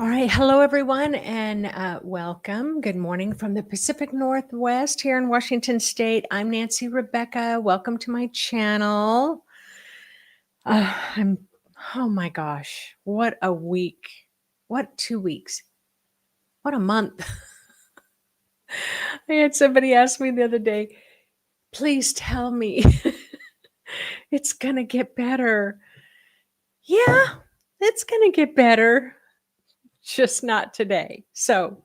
All right. Hello, everyone, and welcome. Good morning from the Pacific Northwest here in Washington State. I'm Nancy Rebecca. Welcome to my channel. Oh my gosh, what a week. What 2 weeks? What a month. I had somebody ask me the other day, please tell me it's going to get better. Yeah, it's going to get better. Just not today. So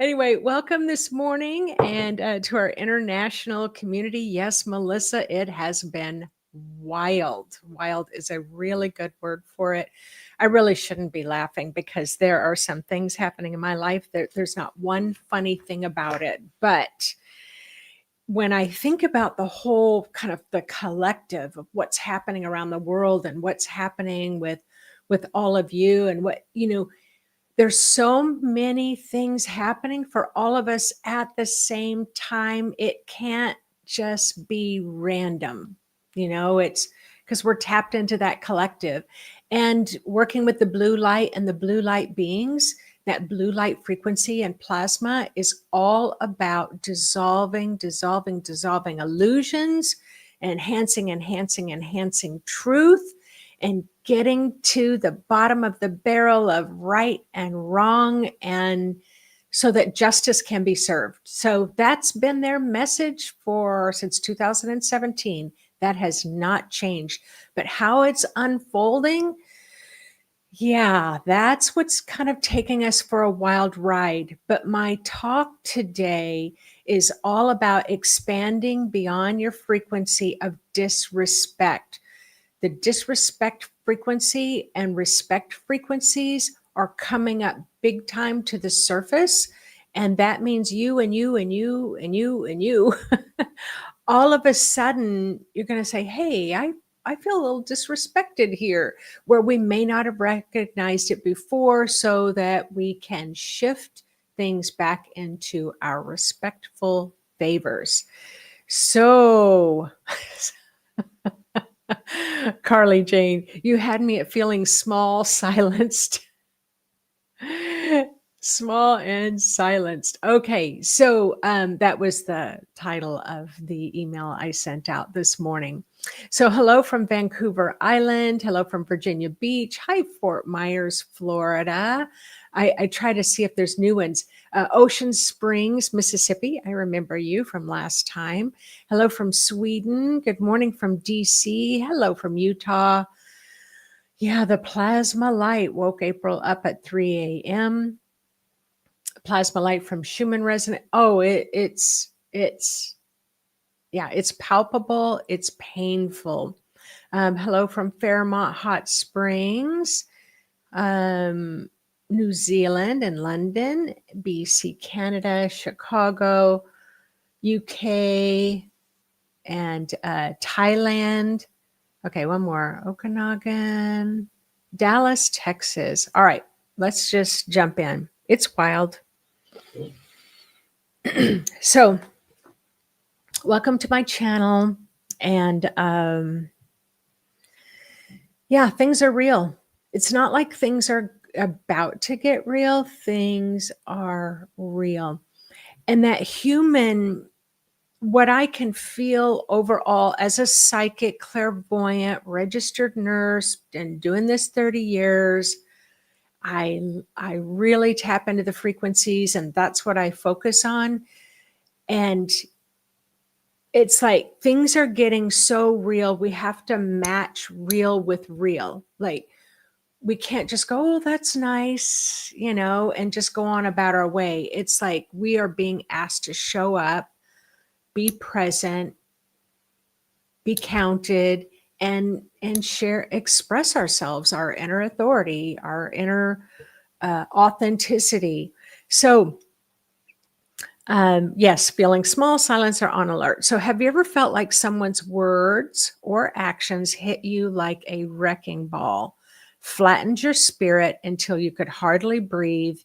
anyway, welcome this morning and to our international community. Yes, Melissa, it has been wild. Wild is a really good word for it. I really shouldn't be laughing because there are some things happening in my life. There's not one funny thing about it. But when I think about the whole kind of the collective of what's happening around the world and what's happening with all of you and what, there's so many things happening for all of us at the same time. It can't just be random. It's because we're tapped into that collective and working with the blue light and the blue light beings. That blue light frequency and plasma is all about dissolving illusions, enhancing truth, and getting to the bottom of the barrel of right and wrong, and so that justice can be served. So that's been their message since 2017. That has not changed. But how it's unfolding, yeah, that's what's kind of taking us for a wild ride. But my talk today is all about expanding beyond your frequency of disrespect. The disrespect frequency and respect frequencies are coming up big time to the surface. And that means you and you and you and you and you. All of a sudden, you're going to say, hey, I feel a little disrespected here, where we may not have recognized it before, so that we can shift things back into our respectful favors. So, Carly Jane, you had me at feeling small, silenced. Small and silenced. Okay, so that was the title of the email I sent out this morning. So hello from Vancouver Island. Hello from Virginia Beach. Hi, Fort Myers, Florida. I try to see if there's new ones. Ocean Springs, Mississippi. I remember you from last time. Hello from Sweden. Good morning from DC. Hello from Utah. Yeah, the plasma light woke April up at 3 a.m. Plasma light from Schumann resonance. Oh, it's palpable. It's painful. Hello from Fairmont Hot Springs, New Zealand and London, BC, Canada, Chicago, UK, and Thailand. Okay, one more. Okanagan, Dallas, Texas. All right, let's just jump in. It's wild. So, welcome to my channel. And things are real. It's not like things are about to get real. Things are real. And that human, what I can feel overall as a psychic, clairvoyant, registered nurse, and doing this 30 years, I really tap into the frequencies, and that's what I focus on. And it's like things are getting so real. We have to match real with real. Like, we can't just go, oh, that's nice, and just go on about our way. It's like we are being asked to show up, be present, be counted, and express ourselves, our inner authority, our inner authenticity. So, yes, feeling small, silence, or on alert. So have you ever felt like someone's words or actions hit you like a wrecking ball, flattened your spirit until you could hardly breathe?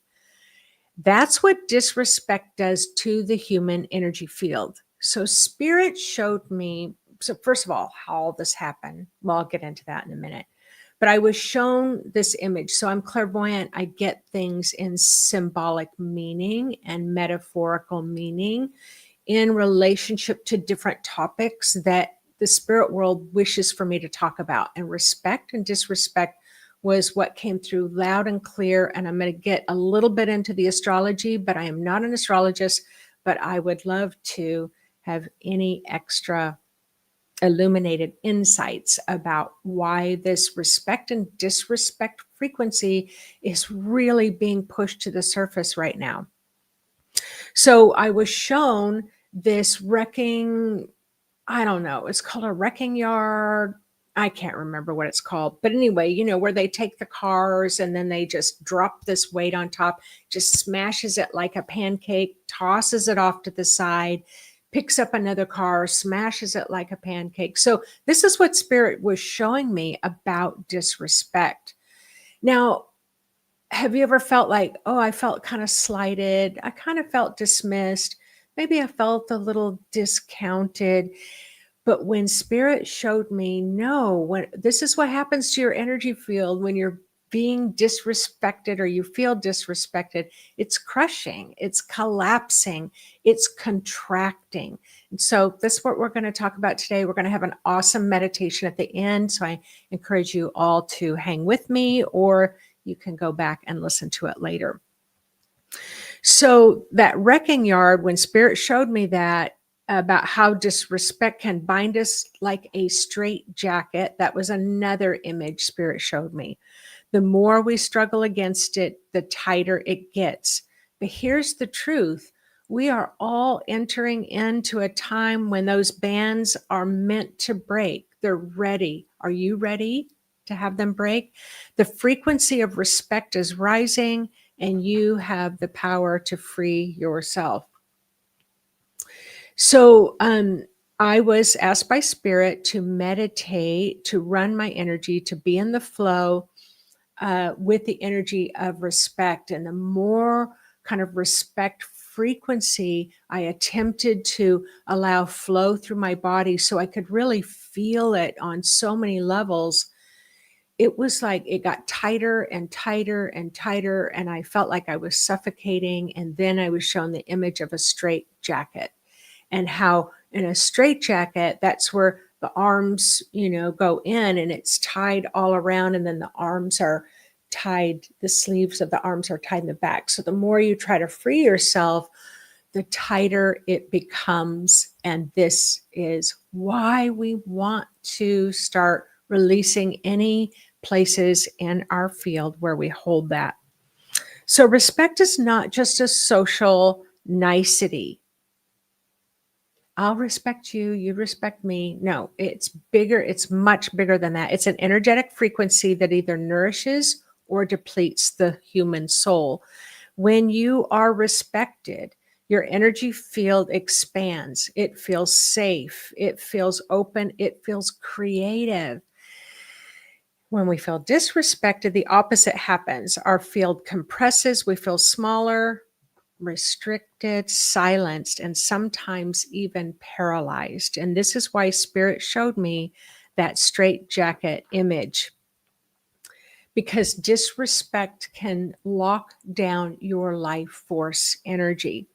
That's what disrespect does to the human energy field. So Spirit showed me, so first of all, how all this happened. Well, I'll get into that in a minute. But I was shown this image. So I'm clairvoyant. I get things in symbolic meaning and metaphorical meaning in relationship to different topics that the spirit world wishes for me to talk about. And respect and disrespect was what came through loud and clear. And I'm going to get a little bit into the astrology, but I am not an astrologist, but I would love to have any extra illuminated insights about why this respect and disrespect frequency is really being pushed to the surface right now. So I was shown this wrecking, I don't know, it's called a wrecking yard. I can't remember what it's called. But anyway, where they take the cars and then they just drop this weight on top, just smashes it like a pancake, tosses it off to the side, picks up another car, smashes it like a pancake. So this is what Spirit was showing me about disrespect. Now, have you ever felt like, oh, I felt kind of slighted? I kind of felt dismissed. Maybe I felt a little discounted. But when Spirit showed me, no, when this is what happens to your energy field when you're being disrespected or you feel disrespected, it's crushing, it's collapsing, it's contracting. And so that's what we're going to talk about today. We're going to have an awesome meditation at the end. So I encourage you all to hang with me, or you can go back and listen to it later. So that wrecking yard, when Spirit showed me that, about how disrespect can bind us like a straight jacket, that was another image Spirit showed me. The more we struggle against it, the tighter it gets. But here's the truth. We are all entering into a time when those bands are meant to break. They're ready. Are you ready to have them break? The frequency of respect is rising, and you have the power to free yourself. So I was asked by Spirit to meditate, to run my energy, to be in the flow with the energy of respect. And the more kind of respect frequency I attempted to allow flow through my body so I could really feel it on so many levels, it was like it got tighter and tighter and tighter, and I felt like I was suffocating. And then I was shown the image of a straight jacket, and how in a straight jacket, that's where the arms, go in, and it's tied all around. And then the arms are tied, the sleeves of the arms are tied in the back. So the more you try to free yourself, the tighter it becomes. And this is why we want to start releasing any places in our field where we hold that. So respect is not just a social nicety. I'll respect you, you respect me. No, it's bigger. It's much bigger than that. It's an energetic frequency that either nourishes or depletes the human soul. When you are respected, your energy field expands. It feels safe. It feels open. It feels creative. When we feel disrespected, the opposite happens. Our field compresses. We feel smaller, restricted, silenced, and sometimes even paralyzed. And this is why Spirit showed me that straitjacket image, because disrespect can lock down your life force energy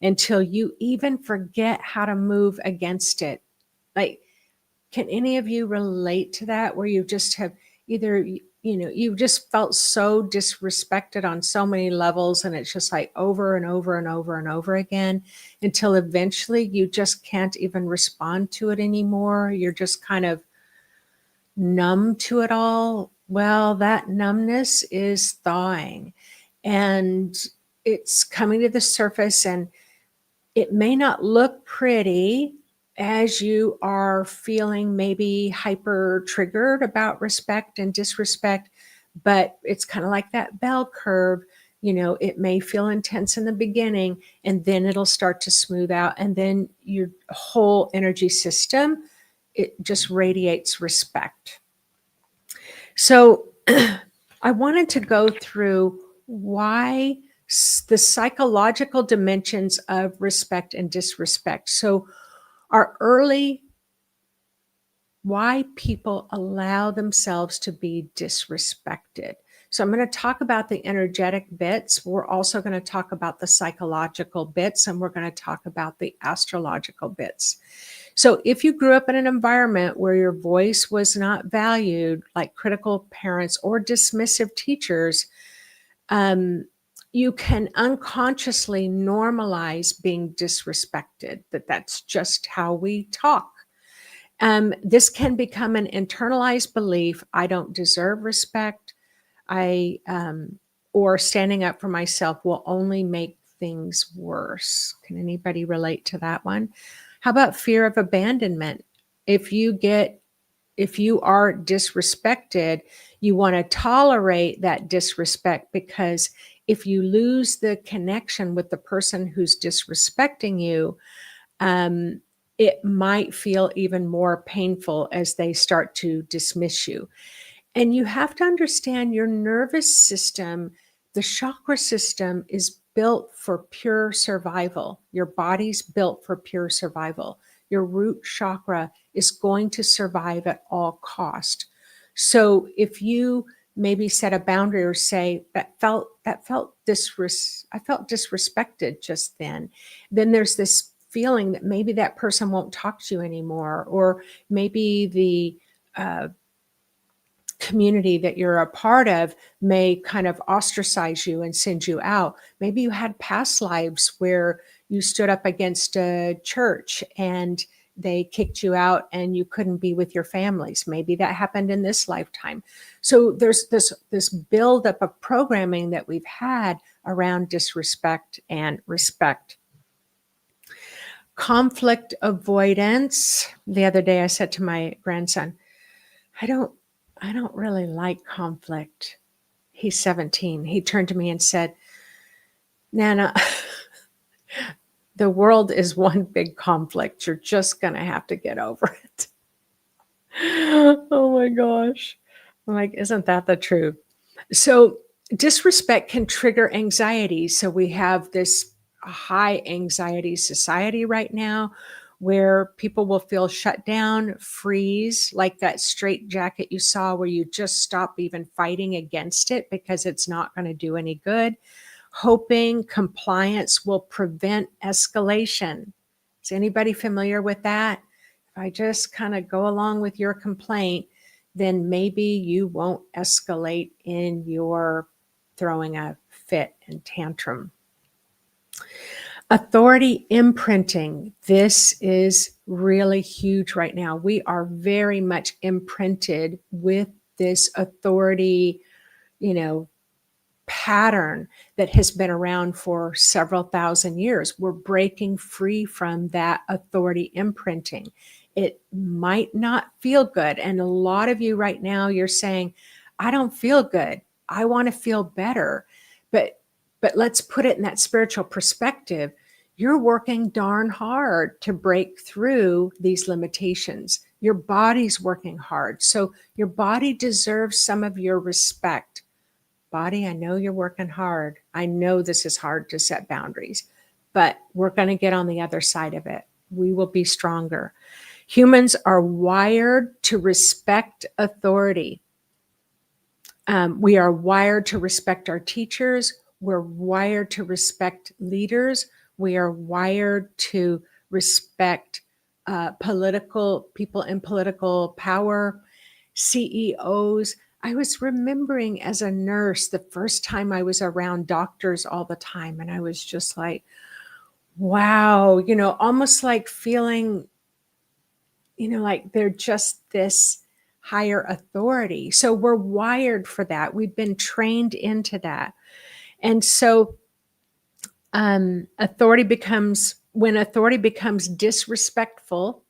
until you even forget how to move against it. Like, can any of you relate to that, where you just have either, you just felt so disrespected on so many levels, and it's just like over and over and over and over again until eventually you just can't even respond to it anymore. You're just kind of numb to it all. Well, that numbness is thawing, and it's coming to the surface, and it may not look pretty as you are feeling maybe hyper triggered about respect and disrespect, but it's kind of like that bell curve. It may feel intense in the beginning, and then it'll start to smooth out, and then your whole energy system, it just radiates respect. So I wanted to go through why the psychological dimensions of respect and disrespect. So our early why people allow themselves to be disrespected. So I'm going to talk about the energetic bits. We're also going to talk about the psychological bits, and we're going to talk about the astrological bits. So if you grew up in an environment where your voice was not valued, like critical parents or dismissive teachers, you can unconsciously normalize being disrespected, that's just how we talk. This can become an internalized belief. I don't deserve respect. Or standing up for myself will only make things worse. Can anybody relate to that one? How about fear of abandonment? If you are disrespected, you want to tolerate that disrespect, because if you lose the connection with the person who's disrespecting you, it might feel even more painful as they start to dismiss you. And you have to understand your nervous system, the chakra system is built for pure survival. Your body's built for pure survival. Your root chakra is going to survive at all cost. So if you maybe set a boundary or say I felt disrespected just then there's this feeling that maybe that person won't talk to you anymore, or maybe the community that you're a part of may kind of ostracize you and send you out. Maybe you had past lives where you stood up against a church and they kicked you out and you couldn't be with your families. Maybe that happened in this lifetime. So there's this buildup of programming that we've had around disrespect and respect. Conflict avoidance. The other day I said to my grandson, I don't really like conflict. He's 17. He turned to me and said, Nana, the world is one big conflict. You're just going to have to get over it. Oh my gosh. I'm like, isn't that the truth? So disrespect can trigger anxiety. So we have this high anxiety society right now where people will feel shut down, freeze, like that straitjacket you saw where you just stop even fighting against it because it's not going to do any good. Hoping compliance will prevent escalation. Is anybody familiar with that? If I just kind of go along with your complaint, then maybe you won't escalate in your throwing a fit and tantrum. Authority imprinting. This is really huge right now. We are very much imprinted with this authority, pattern that has been around for several thousand years. We're breaking free from that authority imprinting. It might not feel good. And a lot of you right now, you're saying, I don't feel good. I want to feel better. But let's put it in that spiritual perspective. You're working darn hard to break through these limitations. Your body's working hard. So your body deserves some of your respect. Body, I know you're working hard. I know this is hard to set boundaries, but we're going to get on the other side of it. We will be stronger. Humans are wired to respect authority. We are wired to respect our teachers. We're wired to respect leaders. We are wired to respect political people in political power, CEOs. I was remembering as a nurse the first time I was around doctors all the time, and I was just like, wow, almost like feeling, like they're just this higher authority. So we're wired for that. We've been trained into that. And so when authority becomes disrespectful,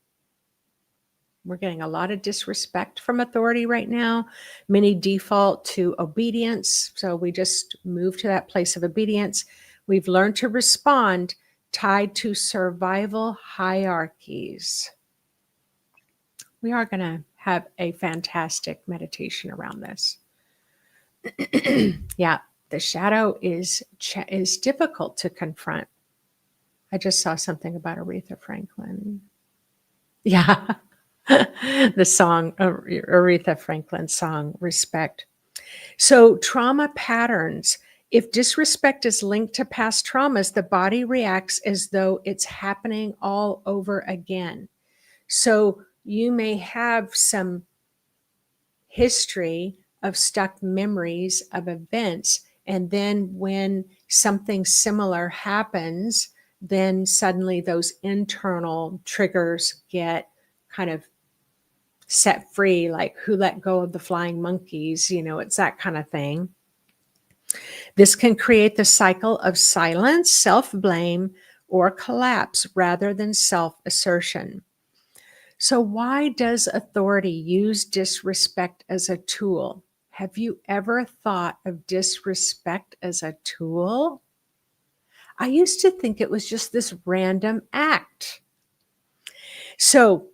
we're getting a lot of disrespect from authority right now. Many default to obedience. So we just move to that place of obedience. We've learned to respond tied to survival hierarchies. We are going to have a fantastic meditation around this. Yeah, the shadow is difficult to confront. I just saw something about Aretha Franklin. Yeah. The song, Aretha Franklin's song, Respect. So, trauma patterns. If disrespect is linked to past traumas, the body reacts as though it's happening all over again. So, you may have some history of stuck memories of events. And then when something similar happens, then suddenly those internal triggers get kind of set free, like who let go of the flying monkeys, it's that kind of thing. This can create the cycle of silence, self-blame, or collapse rather than self-assertion. So why does authority use disrespect as a tool? Have you ever thought of disrespect as a tool? I used to think it was just this random act. So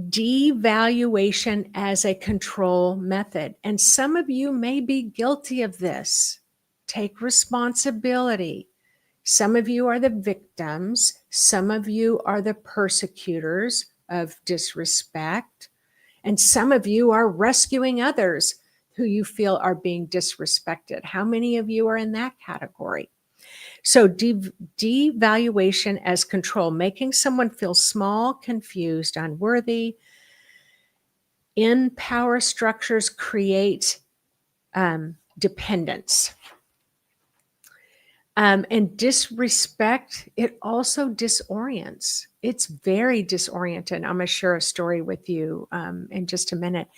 devaluation as a control method. And some of you may be guilty of this. Take responsibility. Some of you are the victims. Some of you are the persecutors of disrespect. And some of you are rescuing others who you feel are being disrespected. How many of you are in that category? So devaluation as control, making someone feel small, confused, unworthy. In power structures create dependence. And disrespect, it also disorients. It's very disoriented. I'm going to share a story with you in just a minute.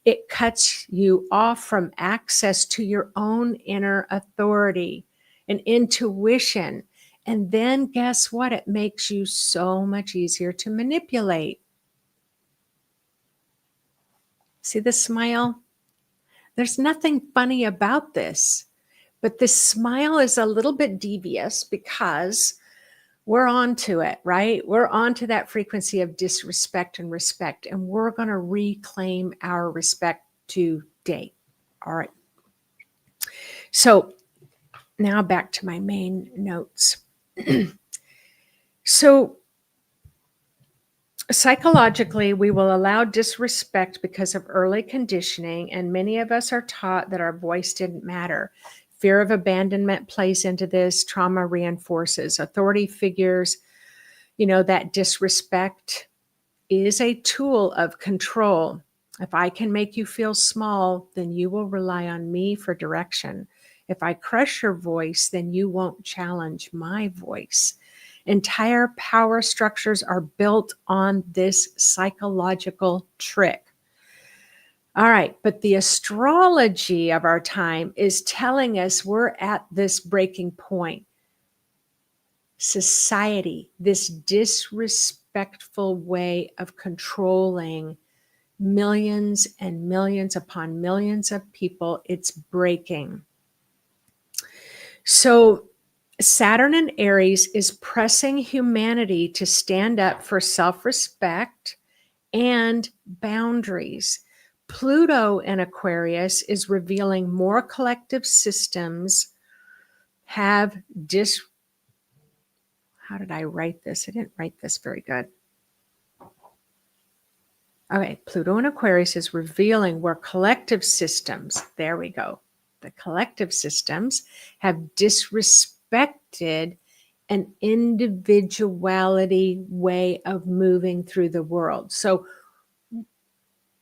It cuts you off from access to your own inner authority and intuition. And then guess what? It makes you so much easier to manipulate. See the smile? There's nothing funny about this. But this smile is a little bit devious because we're on to it, right? We're on to that frequency of disrespect and respect, and we're going to reclaim our respect today. All right. So now back to my main notes. So psychologically, we will allow disrespect because of early conditioning, and many of us are taught that our voice didn't matter. Fear of abandonment plays into this. Trauma reinforces. Authority figures, that disrespect is a tool of control. If I can make you feel small, then you will rely on me for direction. If I crush your voice, then you won't challenge my voice. Entire power structures are built on this psychological trick. All right, but the astrology of our time is telling us we're at this breaking point. Society, this disrespectful way of controlling millions and millions upon millions of people, it's breaking. So Saturn in Aries is pressing humanity to stand up for self-respect and boundaries. Pluto in Aquarius is revealing more collective systems have how did I write this? I didn't write this very good. Okay, Pluto in Aquarius is revealing where collective systems, there we go. The collective systems have disrespected an individuality way of moving through the world. So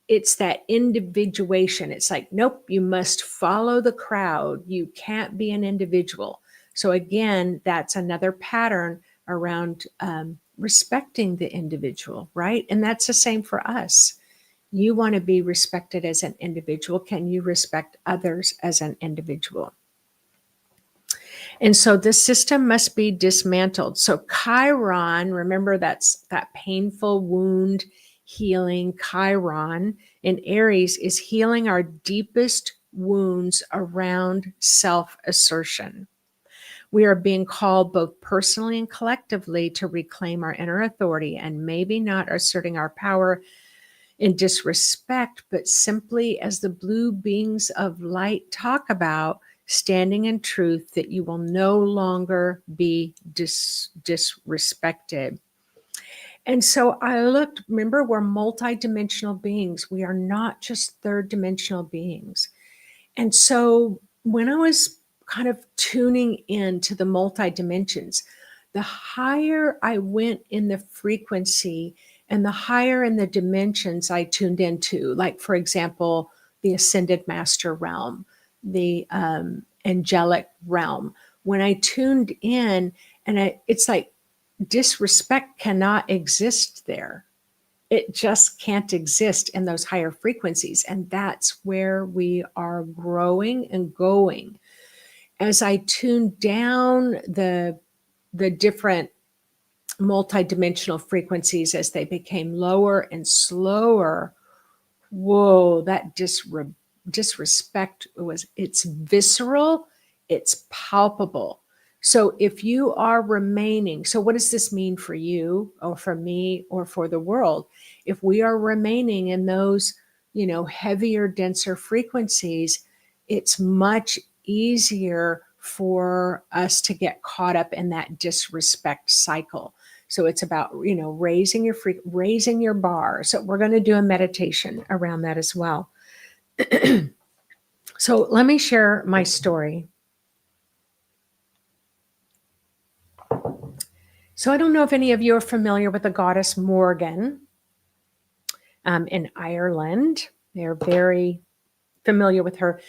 it's that individuation. It's like, nope, you must follow the crowd. You can't be an individual. So again, that's another pattern around respecting the individual, right? And that's the same for us. You want to be respected as an individual. Can you respect others as an individual? And so the system must be dismantled. So Chiron, remember that's that painful wound healing. Chiron in Aries is healing our deepest wounds around self-assertion. We are being called both personally and collectively to reclaim our inner authority and maybe not asserting our power in disrespect, but simply as the blue beings of light talk about, standing in truth that you will no longer be disrespected. And so I looked, remember, we're multidimensional beings. We are not just third dimensional beings. And so when I was kind of tuning into the multi dimensions, the higher I went in the frequency and the higher in the dimensions I tuned into, like, for example, the ascended master realm, the angelic realm, when I tuned in, and it's like disrespect cannot exist there. It just can't exist in those higher frequencies. And that's where we are growing and going. As I tuned down the different multidimensional frequencies as they became lower and slower, whoa, that disrespect it's visceral, it's palpable. So if you are remaining, so what does this mean for you or for me or for the world? If we are remaining in those, heavier, denser frequencies, it's much easier for us to get caught up in that disrespect cycle. So it's about, raising your bar. So we're going to do a meditation around that as well. So let me share my story. So I don't know if any of you are familiar with the goddess Morgan in Ireland. They're very familiar with her.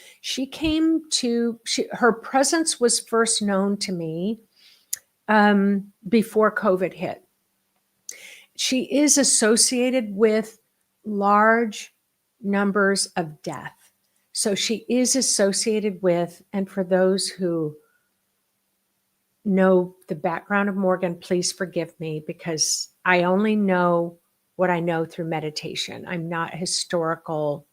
Her presence was first known to me before COVID hit. She is associated with large numbers of death. So she is associated with, and for those who know the background of Morgan, please forgive me because I only know what I know through meditation. I'm not historical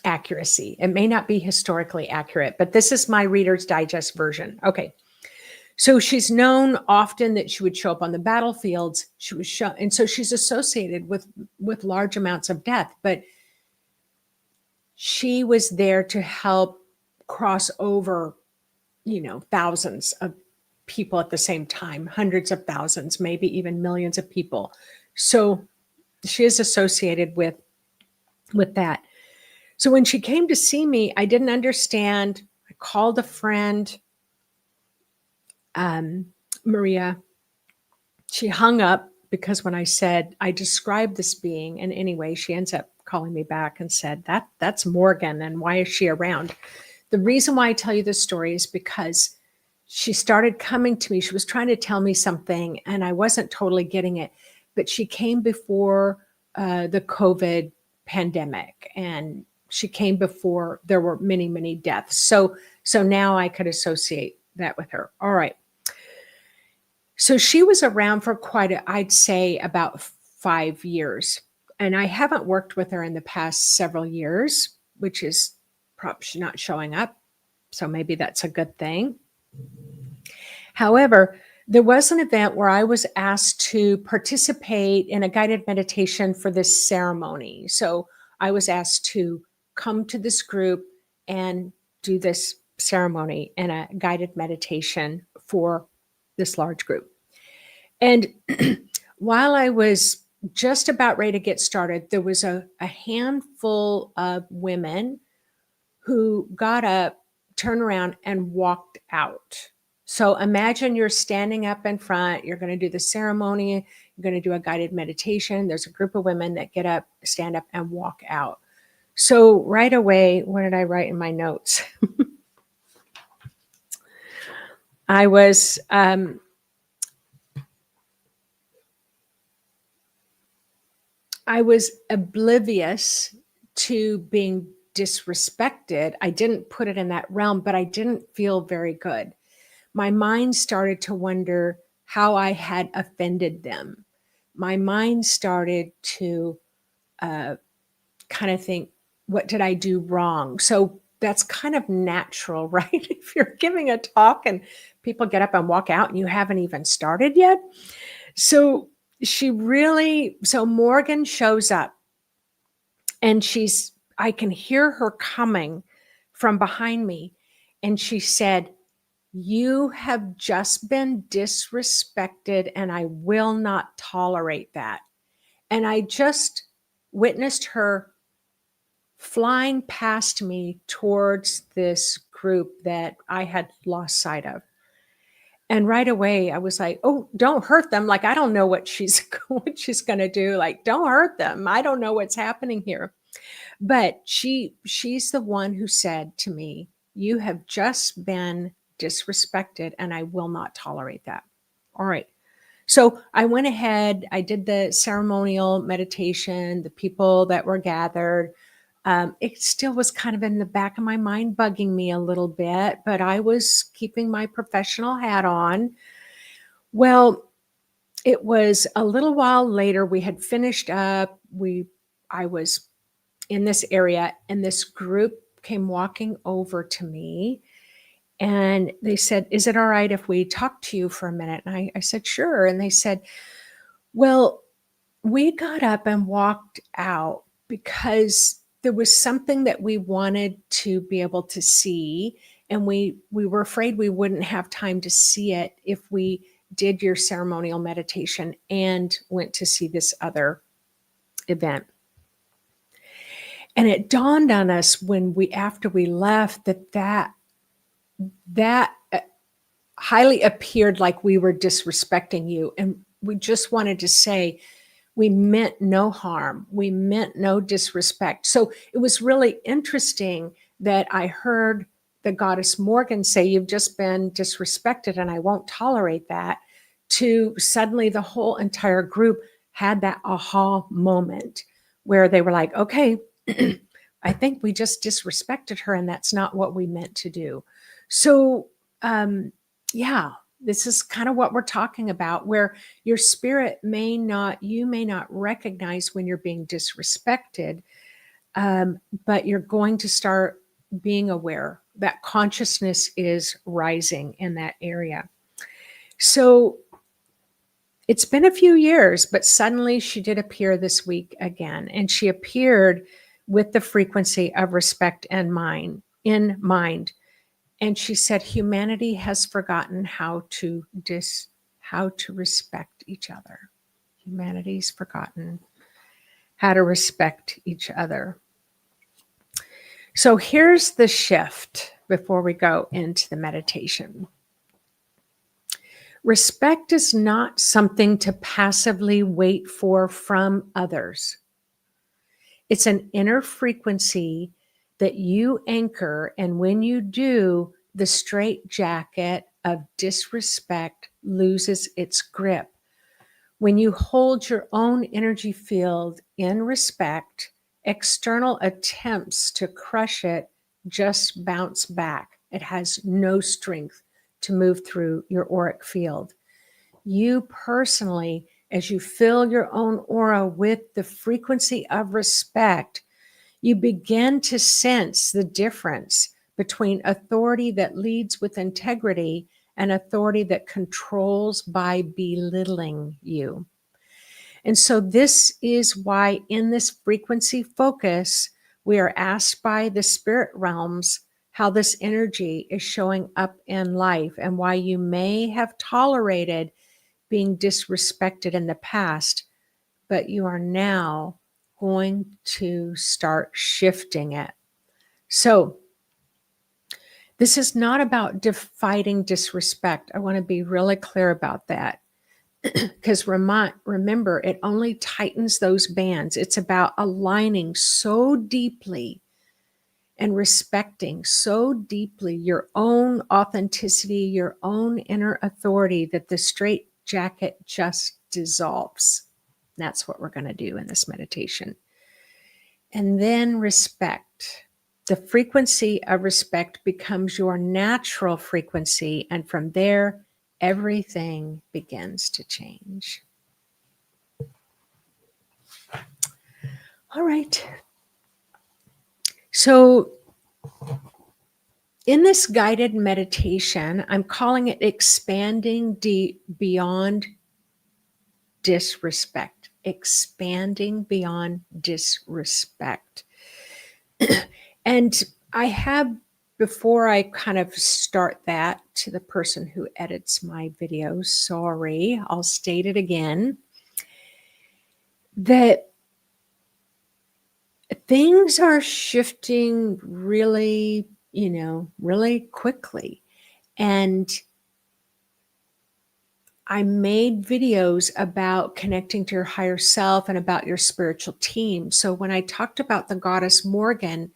accuracy. It may not be historically accurate, but this is my Reader's Digest version. Okay. So she's known often that she would show up on the battlefields. And so she's associated with large amounts of death, but she was there to help cross over, thousands of people at the same time, hundreds of thousands, maybe even millions of people. So she is associated with that. So when she came to see me, I didn't understand. I called a friend, Maria. She hung up because when I said, I described this being, and anyway, she ends up calling me back and said, that's Morgan, and why is she around? The reason why I tell you this story is because she started coming to me. She was trying to tell me something, and I wasn't totally getting it, but she came before the COVID pandemic, and she came before there were many, many deaths. So now I could associate that with her. All right. So she was around for I'd say about 5 years. And I haven't worked with her in the past several years, which is probably not showing up. So maybe that's a good thing. However, there was an event where I was asked to participate in a guided meditation for this ceremony. So I was asked to come to this group and do this ceremony and a guided meditation for this large group. And while I was just about ready to get started, there was a handful of women who got up, turned around, and walked out. So imagine you're standing up in front, you're going to do the ceremony, you're going to do a guided meditation. There's a group of women that get up, stand up, and walk out. So right away, what did I write in my notes? I was oblivious to being disrespected. I didn't put it in that realm, but I didn't feel very good. My mind started to wonder how I had offended them. My mind started to kind of think, what did I do wrong? So that's kind of natural, right? If you're giving a talk and people get up and walk out and you haven't even started yet. So Morgan shows up and I can hear her coming from behind me. And she said, You have just been disrespected, and I will not tolerate that. And I just witnessed her flying past me towards this group that I had lost sight of. And right away I was like, "Oh, don't hurt them." Like, I don't know what she's what she's going to do. Like, don't hurt them. I don't know what's happening here. But she's the one who said to me, "You have just been disrespected and I will not tolerate that." All right. So I went ahead, I did the ceremonial meditation, the people that were gathered. It still was kind of in the back of my mind, bugging me a little bit, but I was keeping my professional hat on. Well, it was a little while later. We had finished up. I was in this area, and this group came walking over to me, and they said, "Is it all right if we talk to you for a minute?" And I said, "Sure." And they said, "Well, we got up and walked out because there was something that we wanted to be able to see, and we were afraid we wouldn't have time to see it if we did your ceremonial meditation and went to see this other event." And it dawned on us when after we left, that highly appeared like we were disrespecting you, and we just wanted to say, we meant no harm. We meant no disrespect. So it was really interesting that I heard the goddess Morgan say, "You've just been disrespected and I won't tolerate that," to suddenly the whole entire group had that aha moment where they were like, "Okay, I think we just disrespected her and that's not what we meant to do." So, yeah, this is kind of what we're talking about, where your spirit you may not recognize when you're being disrespected, but you're going to start being aware that consciousness is rising in that area. So it's been a few years, but suddenly she did appear this week again, and she appeared with the frequency of respect and mind in mind. And she said, humanity has forgotten how to respect each other. Humanity's forgotten how to respect each other. So here's the shift before we go into the meditation. Respect is not something to passively wait for from others. It's an inner frequency that you anchor, and when you do, the straitjacket of disrespect loses its grip. When you hold your own energy field in respect, external attempts to crush it just bounce back. It has no strength to move through your auric field. You personally, as you fill your own aura with the frequency of respect, you begin to sense the difference between authority that leads with integrity and authority that controls by belittling you. And so this is why in this frequency focus, we are asked by the spirit realms how this energy is showing up in life, and why you may have tolerated being disrespected in the past, but you are now going to start shifting it. So this is not about fighting disrespect. I want to be really clear about that, because remember, it only tightens those bands. It's about aligning so deeply and respecting so deeply your own authenticity, your own inner authority, that the straitjacket just dissolves. That's what we're going to do in this meditation. And then respect. The frequency of respect becomes your natural frequency, and from there, everything begins to change. All right. So in this guided meditation, I'm calling it expanding deep beyond disrespect. Expanding beyond disrespect. And I have before I kind of start that to the person who edits my videos, sorry, I'll state it again, that things are shifting really, really quickly. And I made videos about connecting to your higher self and about your spiritual team. So when I talked about the goddess Morgan,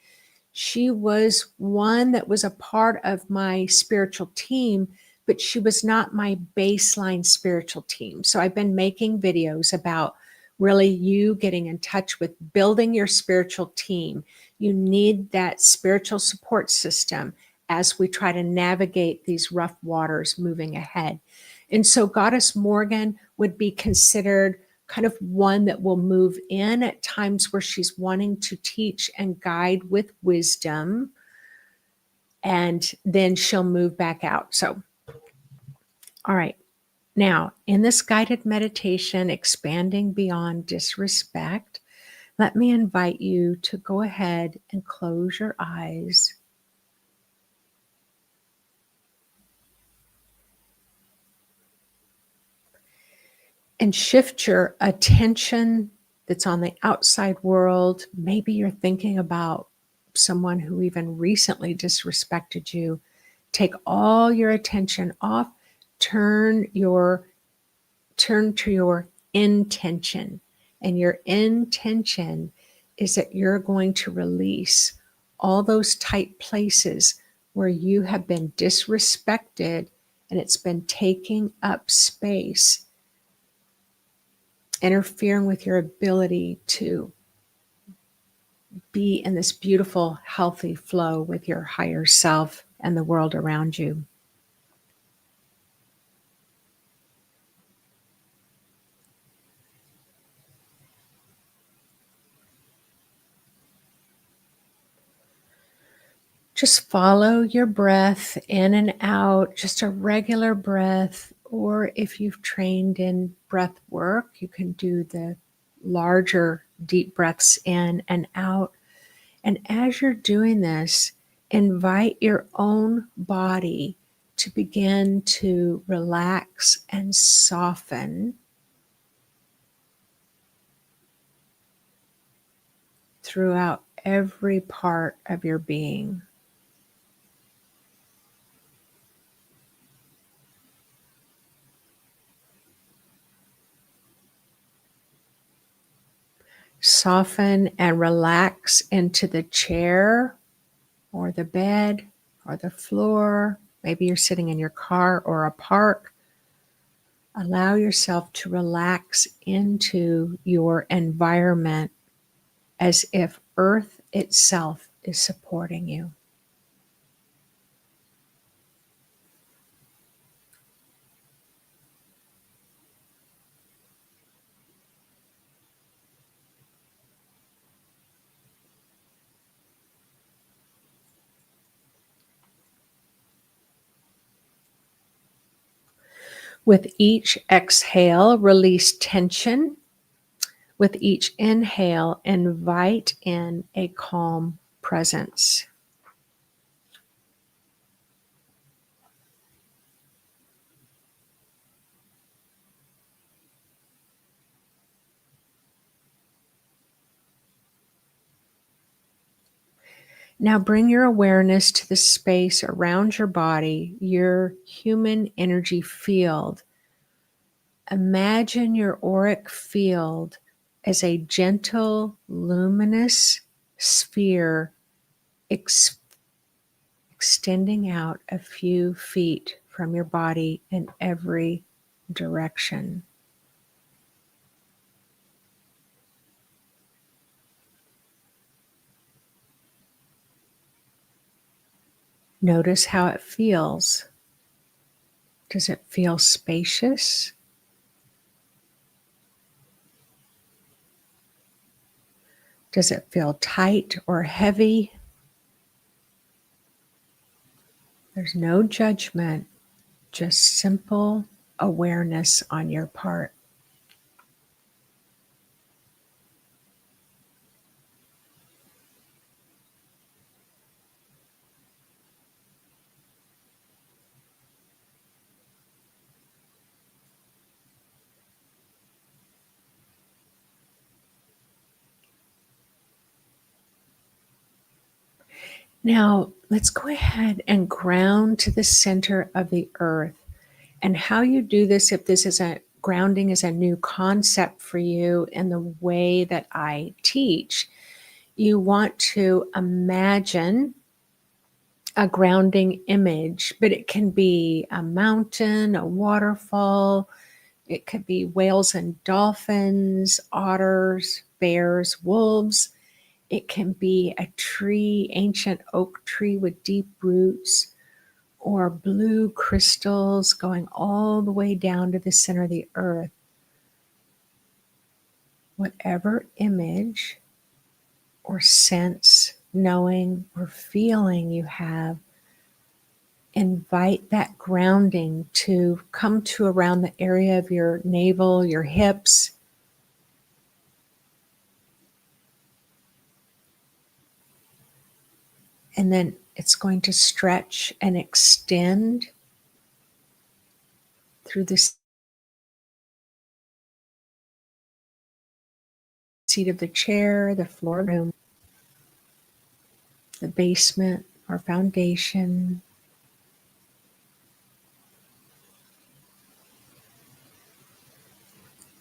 she was one that was a part of my spiritual team, but she was not my baseline spiritual team. So I've been making videos about really you getting in touch with building your spiritual team. You need that spiritual support system as we try to navigate these rough waters moving ahead. And so Goddess Morgan would be considered kind of one that will move in at times where she's wanting to teach and guide with wisdom, and then she'll move back out. So, all right. Now, in this guided meditation, expanding beyond disrespect, let me invite you to go ahead and close your eyes. And shift your attention that's on the outside world. Maybe you're thinking about someone who even recently disrespected you. Take all your attention off. Turn to your intention. And your intention is that you're going to release all those tight places where you have been disrespected and it's been taking up space, interfering with your ability to be in this beautiful, healthy flow with your higher self and the world around you. Just follow your breath in and out, just a regular breath. Or if you've trained in breath work, you can do the larger deep breaths in and out. And as you're doing this, invite your own body to begin to relax and soften throughout every part of your being. Soften and relax into the chair or the bed or the floor. Maybe you're sitting in your car or a park. Allow yourself to relax into your environment as if Earth itself is supporting you. With each exhale, release tension. With each inhale, invite in a calm presence. Now bring your awareness to the space around your body, your human energy field. Imagine your auric field as a gentle, luminous sphere extending out a few feet from your body in every direction. Notice how it feels. Does it feel spacious? Does it feel tight or heavy? There's no judgment, just simple awareness on your part. Now, let's go ahead and ground to the center of the earth. And how you do this, if this is a grounding is a new concept for you in the way that I teach, you want to imagine a grounding image, but it can be a mountain, a waterfall, it could be whales and dolphins, otters, bears, wolves. It can be a tree, ancient oak tree with deep roots, or blue crystals going all the way down to the center of the earth. Whatever image or sense, knowing, or feeling you have, invite that grounding to come to around the area of your navel, your hips. And then it's going to stretch and extend through the seat of the chair, the floor room, the basement or foundation,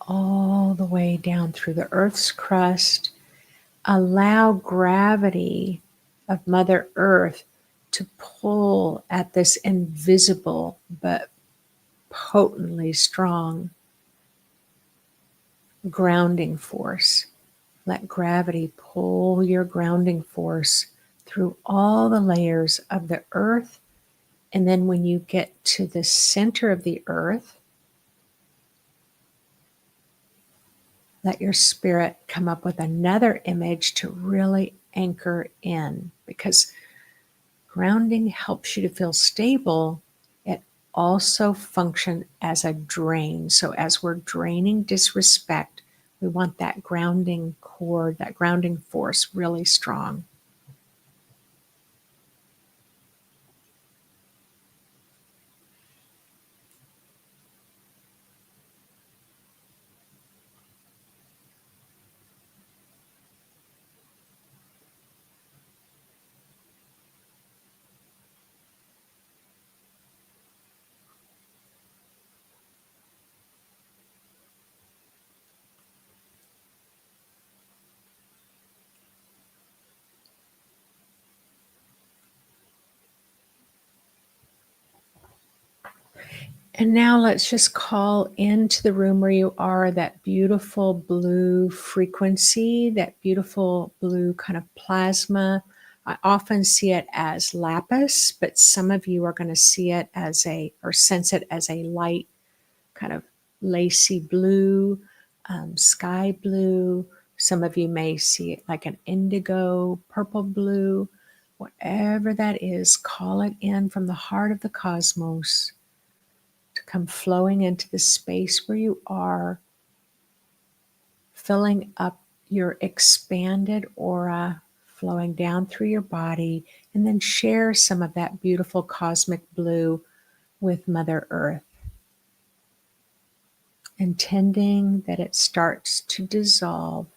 all the way down through the earth's crust. Allow gravity of Mother Earth to pull at this invisible but potently strong grounding force. Let gravity pull your grounding force through all the layers of the earth. And then when you get to the center of the earth, let your spirit come up with another image to really anchor in, because grounding helps you to feel stable. It also functions as a drain. So as we're draining disrespect, we want that grounding cord, that grounding force really strong. And now let's just call into the room where you are that beautiful blue frequency, that beautiful blue kind of plasma. I often see it as lapis, but some of you are going to see it as or sense it as a light kind of lacy blue, sky blue. Some of you may see it like an indigo, purple blue. Whatever that is, call it in from the heart of the cosmos to come flowing into the space where you are, filling up your expanded aura, flowing down through your body, and then share some of that beautiful cosmic blue with Mother Earth, intending that it starts to dissolve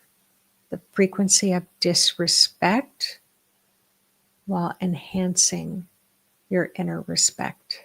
the frequency of disrespect while enhancing your inner respect.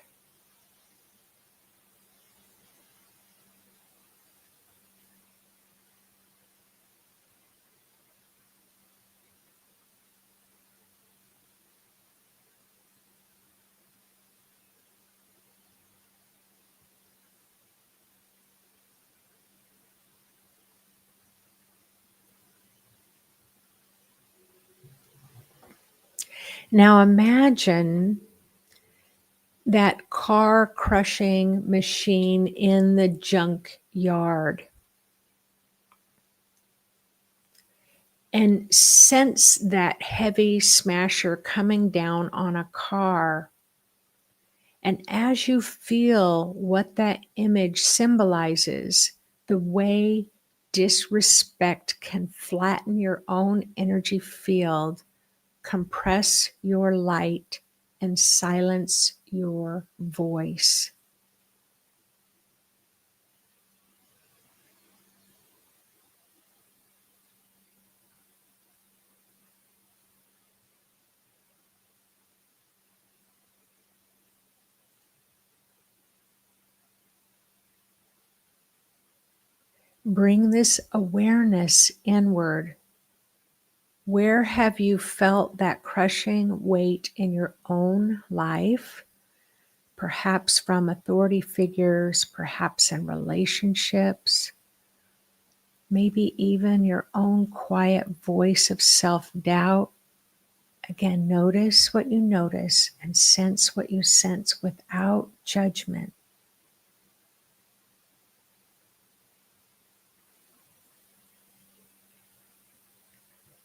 Now imagine that car crushing machine in the junk yard, and sense that heavy smasher coming down on a car. And as you feel what that image symbolizes, the way disrespect can flatten your own energy field, compress your light, and silence your voice. Bring this awareness inward. Where have you felt that crushing weight in your own life? Perhaps from authority figures, perhaps in relationships, maybe even your own quiet voice of self-doubt. Again, notice what you notice and sense what you sense without judgment.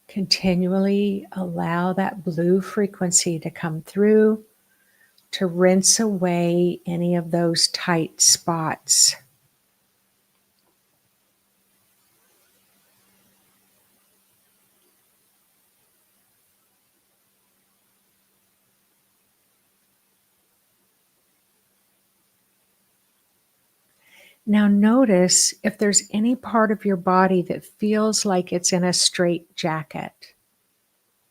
Continually allow that blue frequency to come through to rinse away any of those tight spots. Now notice if there's any part of your body that feels like it's in a straitjacket,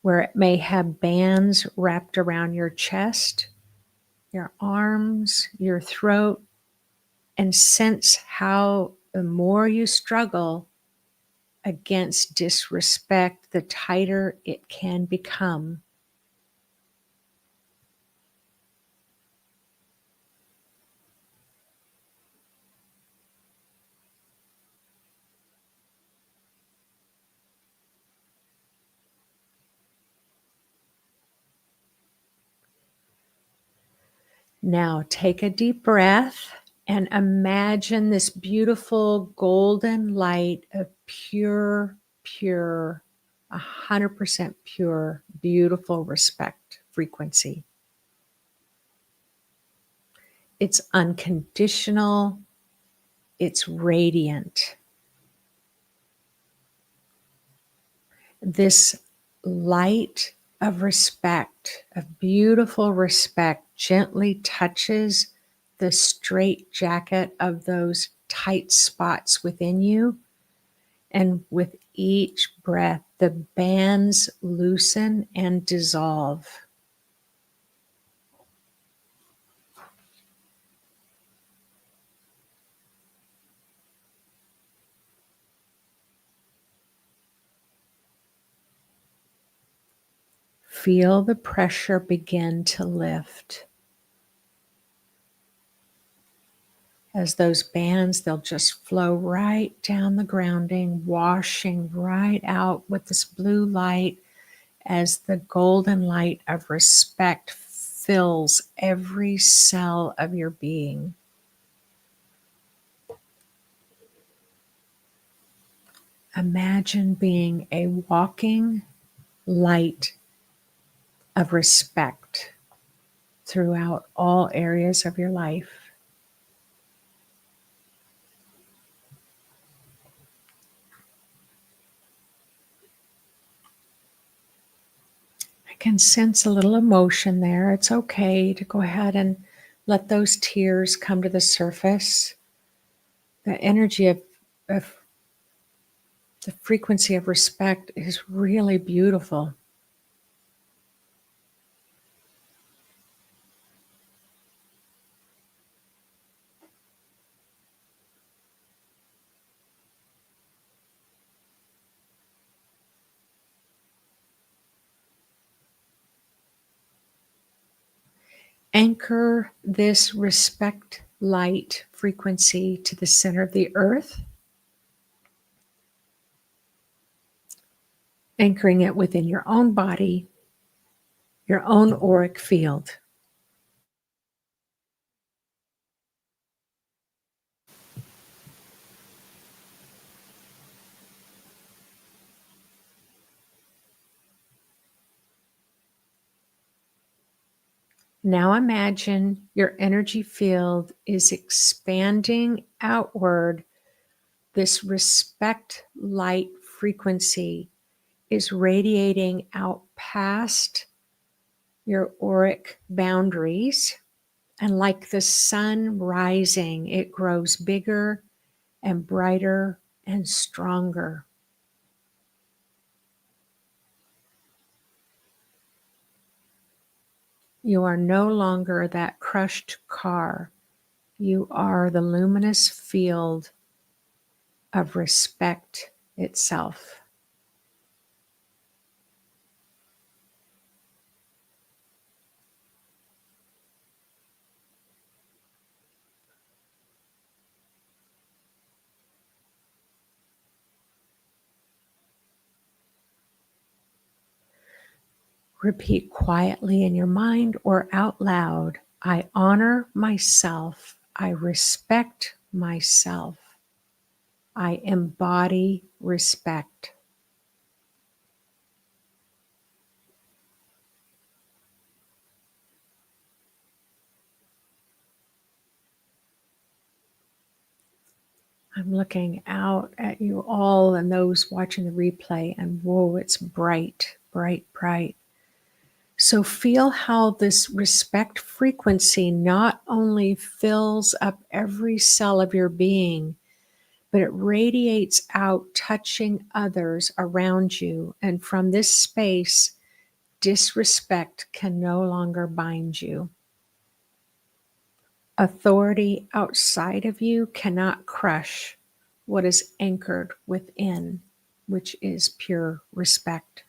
where it may have bands wrapped around your chest, your arms, your throat, and sense how the more you struggle against disrespect, the tighter it can become. Now take a deep breath and imagine this beautiful golden light of pure, 100% pure, beautiful respect frequency. It's unconditional, it's radiant. This light of respect, of beautiful respect, gently touches the straitjacket of those tight spots within you. And with each breath, the bands loosen and dissolve. Feel the pressure begin to lift. As those bands, they'll just flow right down the grounding, washing right out with this blue light as the golden light of respect fills every cell of your being. Imagine being a walking light of respect throughout all areas of your life. I can sense a little emotion there. It's okay to go ahead and let those tears come to the surface. The energy of the frequency of respect is really beautiful. Anchor this respect light frequency to the center of the earth, anchoring it within your own body, your own auric field. Now imagine your energy field is expanding outward. This respect light frequency is radiating out past your auric boundaries. And like the sun rising, it grows bigger and brighter and stronger. You are no longer that crushed car. You are the luminous field of respect itself. Repeat quietly in your mind or out loud. I honor myself. I respect myself. I embody respect. I'm looking out at you all and those watching the replay, and whoa, it's bright, bright, bright. So feel how this respect frequency not only fills up every cell of your being, but it radiates out, touching others around you. And from this space, disrespect can no longer bind you. Authority outside of you cannot crush what is anchored within, which is pure respect.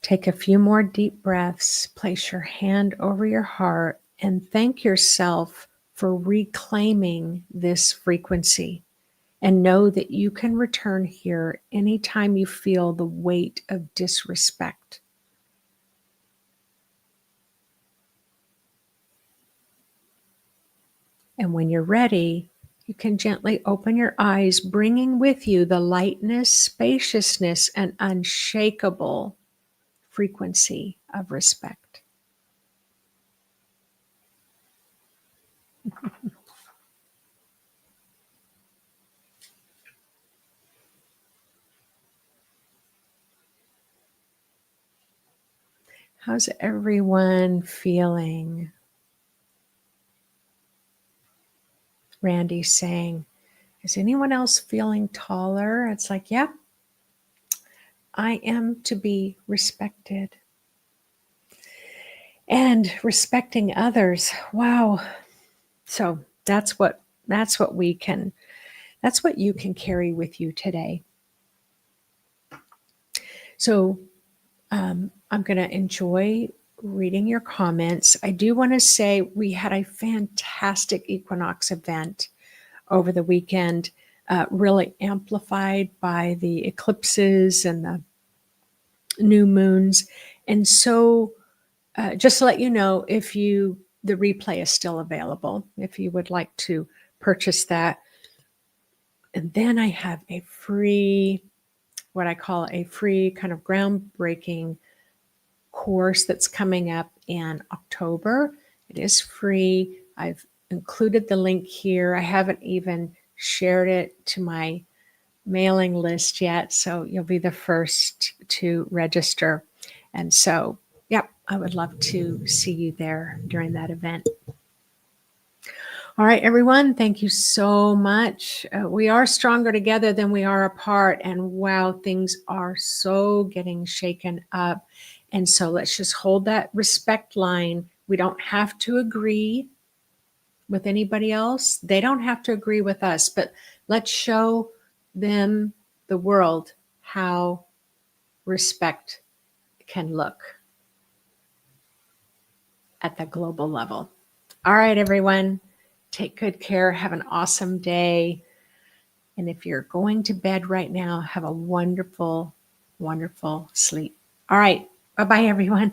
Take a few more deep breaths, place your hand over your heart, and thank yourself for reclaiming this frequency. And know that you can return here anytime you feel the weight of disrespect. And when you're ready, you can gently open your eyes, bringing with you the lightness, spaciousness, and unshakable frequency of respect. How's everyone feeling? Randy's saying, is anyone else feeling taller? It's like, yeah, I am to be respected. And respecting others. Wow. So that's what you can carry with you today. So I'm going to enjoy reading your comments. I do want to say we had a fantastic Equinox event over the weekend, really amplified by the eclipses and the new moons. And so just to let you know, the replay is still available if you would like to purchase that. And then I have a free, what I call a free kind of groundbreaking course that's coming up in October. It is free. I've included the link here. I haven't even shared it to my mailing list yet, so you'll be the first to register. And so, yep, I would love to see you there during that event. All right, everyone, thank you so much. We are stronger together than we are apart. And wow, things are so getting shaken up. And so let's just hold that respect line. We don't have to agree with anybody else. They don't have to agree with us, but let's show them, the world, how respect can look at the global level. All right, everyone. Take good care. Have an awesome day. And if you're going to bed right now, have a wonderful, wonderful sleep. All right. Bye-bye, everyone.